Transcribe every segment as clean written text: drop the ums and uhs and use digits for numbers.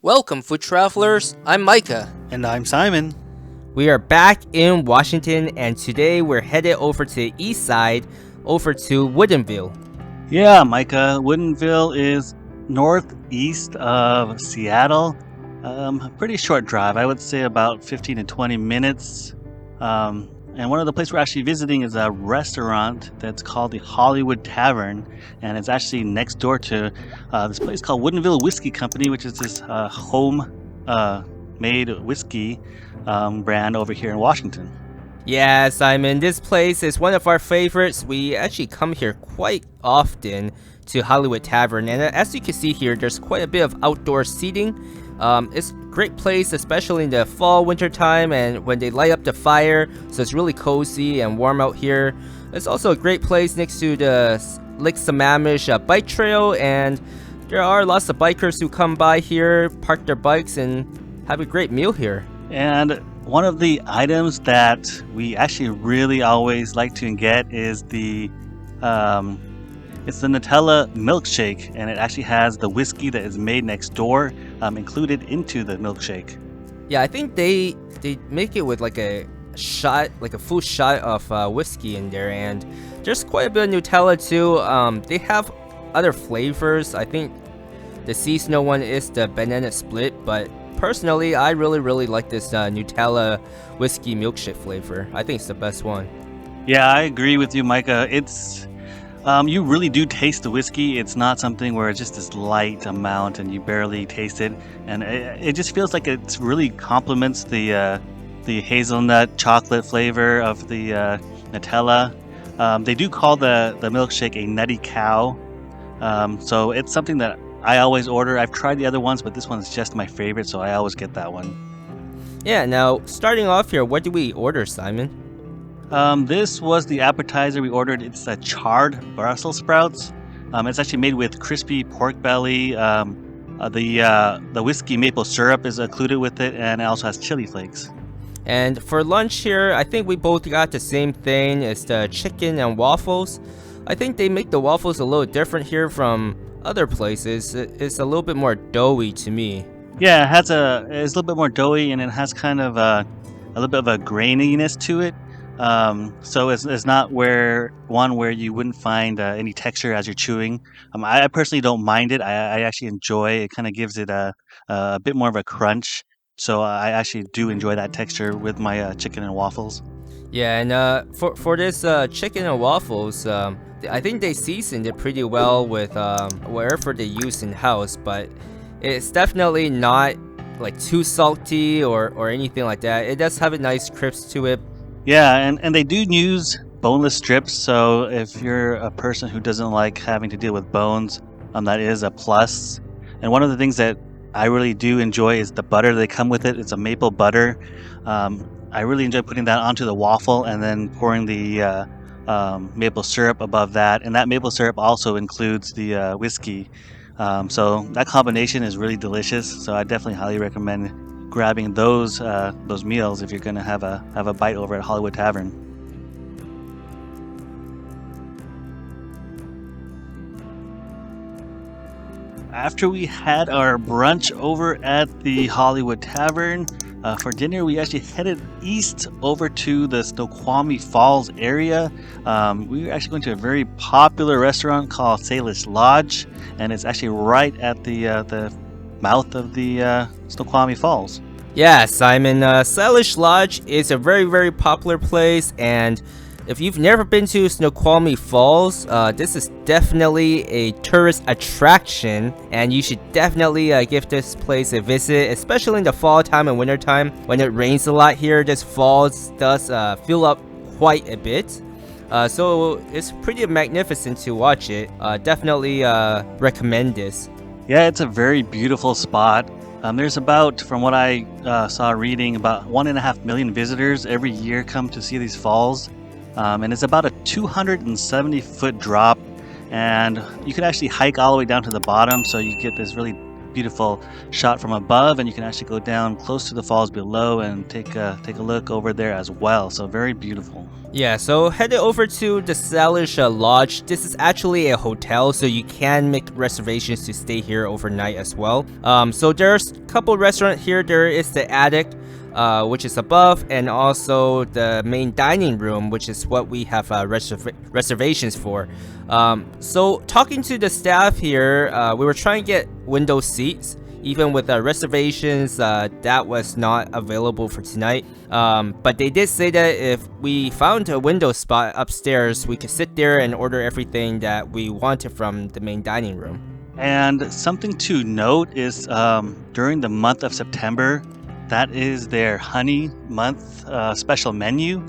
Welcome, food travelers. I'm Micah. And I'm Simon. We are back in Washington, and today we're headed over to the east side, over to Woodinville. Yeah, Micah, Woodinville is northeast of Seattle. A pretty short drive, I would say about 15 to 20 minutes. And one of the places we're actually visiting is a restaurant that's called the Hollywood Tavern, and it's actually next door to this place called Woodinville Whiskey Company, which is this home-made whiskey brand over here in Washington. Yeah, Simon, this place is one of our favorites. We actually come here quite often to Hollywood Tavern, and as you can see here, there's quite a bit of outdoor seating. It's a great place, especially in the fall, winter time, and when they light up the fire, so it's really cozy and warm out here. It's also a great place next to the Lake Sammamish bike trail, and there are lots of bikers who come by here, park their bikes, and have a great meal here. And one of the items that we actually really always like to get is it's the Nutella milkshake, and it actually has the whiskey that is made next door included into the milkshake. Yeah, I think they make it with like a shot, like a full shot of whiskey in there, and there's quite a bit of Nutella too. They have other flavors. I think the seasonal one is the banana split, but personally, I really like this Nutella whiskey milkshake flavor. I think it's the best one. Yeah, I agree with you, Micah. It's you really do taste the whiskey. It's not something where it's just this light amount and you barely taste it, and it just feels like it really complements the hazelnut chocolate flavor of the Nutella. They do call the milkshake a nutty cow, so it's something that I always order. I've tried the other ones, but this one's just my favorite, so I always get that one. Yeah, now starting off here, what did we order, Simon? This was the appetizer we ordered. It's a charred Brussels sprouts. It's actually made with crispy pork belly. The whiskey maple syrup is included with it, and it also has chili flakes. And for lunch here, I think we both got the same thing. It's the chicken and waffles. I think they make the waffles a little different here from other places. It's a little bit more doughy to me. Yeah, it's a little bit more doughy, and it has kind of a little bit of a graininess to it. So it's not where you wouldn't find any texture as you're chewing. I personally don't mind it. I actually enjoy it. It kind of gives it a bit more of a crunch. So I actually do enjoy that texture with my chicken and waffles. Yeah, and for this chicken and waffles, I think they seasoned it pretty well with whatever they use in house, but it's definitely not like too salty or anything like that. It does have a nice crisp to it. Yeah, and they do use boneless strips, so if you're a person who doesn't like having to deal with bones, that is a plus. And one of the things that I really do enjoy is the butter they come with it. It's a maple butter. I really enjoy putting that onto the waffle and then pouring the maple syrup above that. And that maple syrup also includes the whiskey. So that combination is really delicious. So I definitely highly recommend grabbing those meals if you're going to have a bite over at Hollywood Tavern. After we had our brunch over at the Hollywood Tavern, for dinner we actually headed east over to the Snoqualmie Falls area. We were actually going to a very popular restaurant called Salish Lodge, and it's actually right at the mouth of the Snoqualmie Falls. Yeah, Simon, Salish Lodge is a very popular place, and if you've never been to Snoqualmie Falls, this is definitely a tourist attraction, and you should definitely give this place a visit, especially in the fall time and winter time. When it rains a lot here, this falls does fill up quite a bit. So it's pretty magnificent to watch it. Definitely recommend this. Yeah, it's a very beautiful spot. There's about, from what I saw reading, about 1.5 million visitors every year come to see these falls. And it's about a 270-foot drop, and you could actually hike all the way down to the bottom, so you get this really beautiful shot from above, and you can actually go down close to the falls below and take a look over there as well. So very beautiful. Yeah, so headed over to the Salish Lodge. This is actually a hotel, so you can make reservations to stay here overnight as well. So there's a couple restaurants here. There is the attic, which is above, and also the main dining room, which is what we have reservations for. So talking to the staff here, we were trying to get window seats. Even with reservations, that was not available for tonight. But they did say that if we found a window spot upstairs, we could sit there and order everything that we wanted from the main dining room. And something to note is during the month of September, that is their honey month special menu.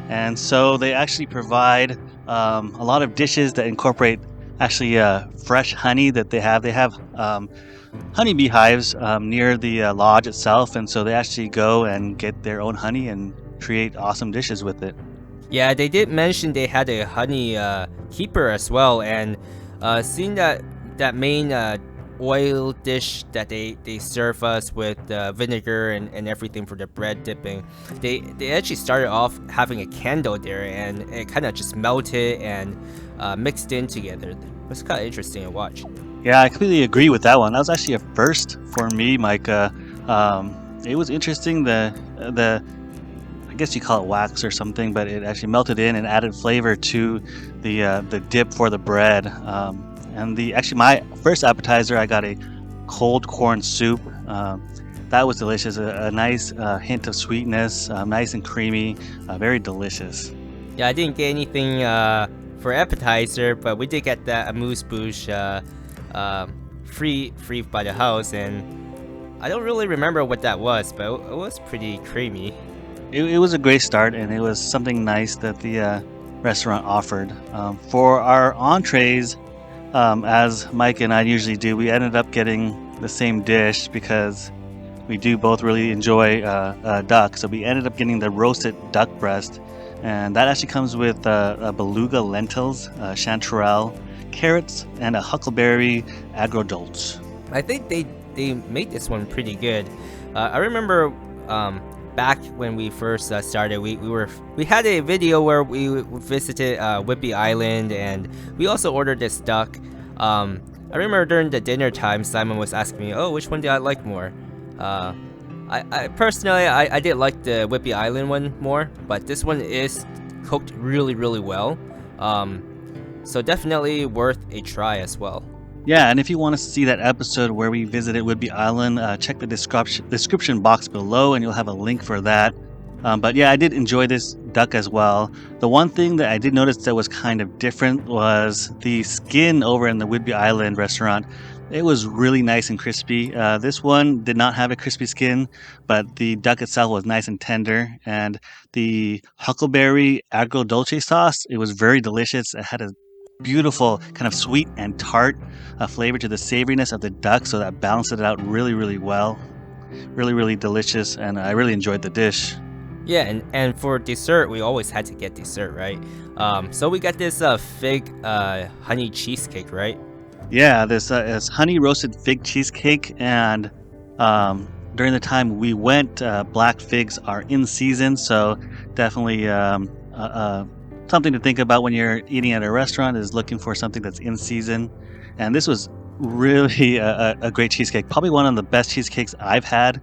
And so they actually provide a lot of dishes that incorporate actually fresh honey that they have. They have honeybee hives near the lodge itself, and so they actually go and get their own honey and create awesome dishes with it. Yeah, they did mention they had a honey keeper as well, and seeing that main oil dish that they serve us with vinegar and everything for the bread dipping, they actually started off having a candle there, and it kind of just melted and mixed in together. It was kind of interesting to watch. Yeah, I completely agree with that one. That was actually a first for me, Micah. It was interesting, the I guess you call it wax or something, but it actually melted in and added flavor to the dip for the bread. And actually my first appetizer, I got a cold corn soup. That was delicious. A nice hint of sweetness, nice and creamy, very delicious. Yeah, I didn't get anything for appetizer, but we did get that amuse-bouche free by the house, and I don't really remember what that was, but it was pretty creamy. It was a great start, and it was something nice that the restaurant offered. For our entrees, as Mike and I usually do, we ended up getting the same dish because we do both really enjoy duck. So we ended up getting the roasted duck breast, and that actually comes with beluga lentils, chanterelle, carrots, and a huckleberry agrodolce. I think they made this one pretty good. I remember back when we first started, we had a video where we visited Whidbey Island, and we also ordered this duck. I remember during the dinner time, Simon was asking me, "Oh, which one do I like more?" I personally, I did like the Whidbey Island one more, but this one is cooked really, really well. So definitely worth a try as well. Yeah, and if you want to see that episode where we visited Whidbey Island, check the description box below, and you'll have a link for that. But yeah, I did enjoy this duck as well. The one thing that I did notice that was kind of different was the skin over in the Whidbey Island restaurant. It was really nice and crispy. This one did not have a crispy skin, but the duck itself was nice and tender. And the huckleberry agrodolce sauce, it was very delicious. It had a beautiful kind of sweet and tart flavor to the savoriness of the duck, so that balanced it out really, really well. Really, really delicious, and I really enjoyed the dish. Yeah, and for dessert, we always had to get dessert, right? So we got this fig honey cheesecake, right? Yeah, this is honey roasted fig cheesecake, and during the time we went, black figs are in season, so definitely something to think about when you're eating at a restaurant is looking for something that's in season. And this was really a great cheesecake, probably one of the best cheesecakes I've had.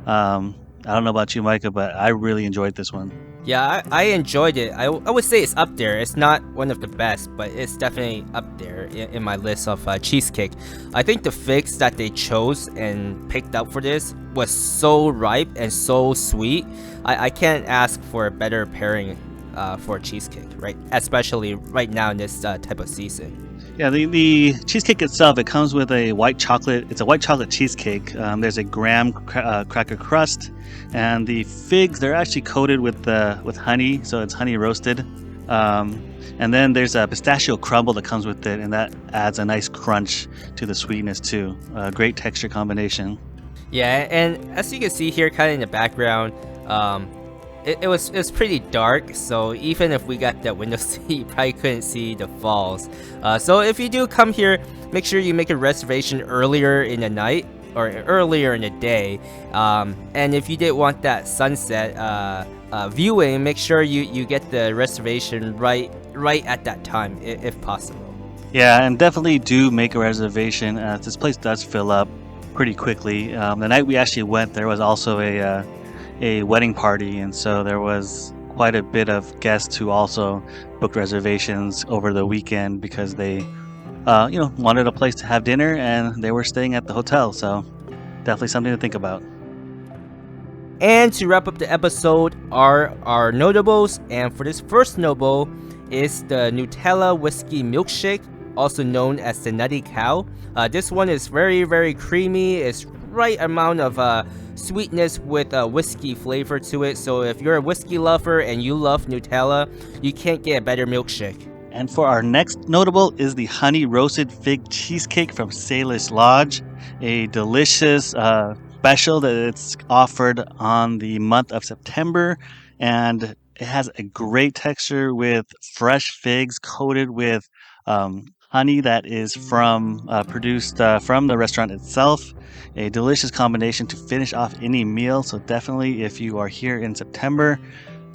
I don't know about you, Micah, but I really enjoyed this one. Yeah, I enjoyed it. I would say it's up there. It's not one of the best, but it's definitely up there in my list of cheesecake. I think the figs that they chose and picked up for this was so ripe and so sweet. I can't ask for a better pairing for a cheesecake, right? Especially right now in this type of season. Yeah, the cheesecake itself, it comes with a white chocolate. It's a white chocolate cheesecake. There's a graham cracker crust, and the figs, they're actually coated with honey, so it's honey roasted. And then there's a pistachio crumble that comes with it, and that adds a nice crunch to the sweetness too. Great texture combination. Yeah, and as you can see here, kind of in the background, it was pretty dark, so even if we got that window seat, you probably couldn't see the falls. So if you do come here, make sure you make a reservation earlier in the night, or earlier in the day. And if you did want that sunset viewing, make sure you get the reservation right at that time if possible. Yeah, and definitely do make a reservation. This place does fill up pretty quickly. The night we actually went, there was also a wedding party, and so there was quite a bit of guests who also booked reservations over the weekend because they, wanted a place to have dinner and they were staying at the hotel. So definitely something to think about. And to wrap up the episode are our notables, and for this first notable is the Nutella whiskey milkshake, also known as the Nutty Cow. This one is very, very creamy. It's right amount of sweetness with a whiskey flavor to it. So if you're a whiskey lover and you love Nutella, you can't get a better milkshake. And for our next notable is the honey roasted fig cheesecake from Salish Lodge, a delicious special that it's offered on the month of September, and it has a great texture with fresh figs coated with honey that is produced from the restaurant itself. A delicious combination to finish off any meal. So definitely, if you are here in September,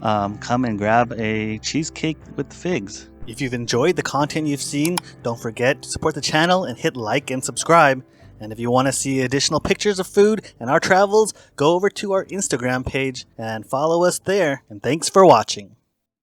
come and grab a cheesecake with figs. If you've enjoyed the content you've seen, don't forget to support the channel and hit like and subscribe. And if you want to see additional pictures of food and our travels, go over to our Instagram page and follow us there. And thanks for watching.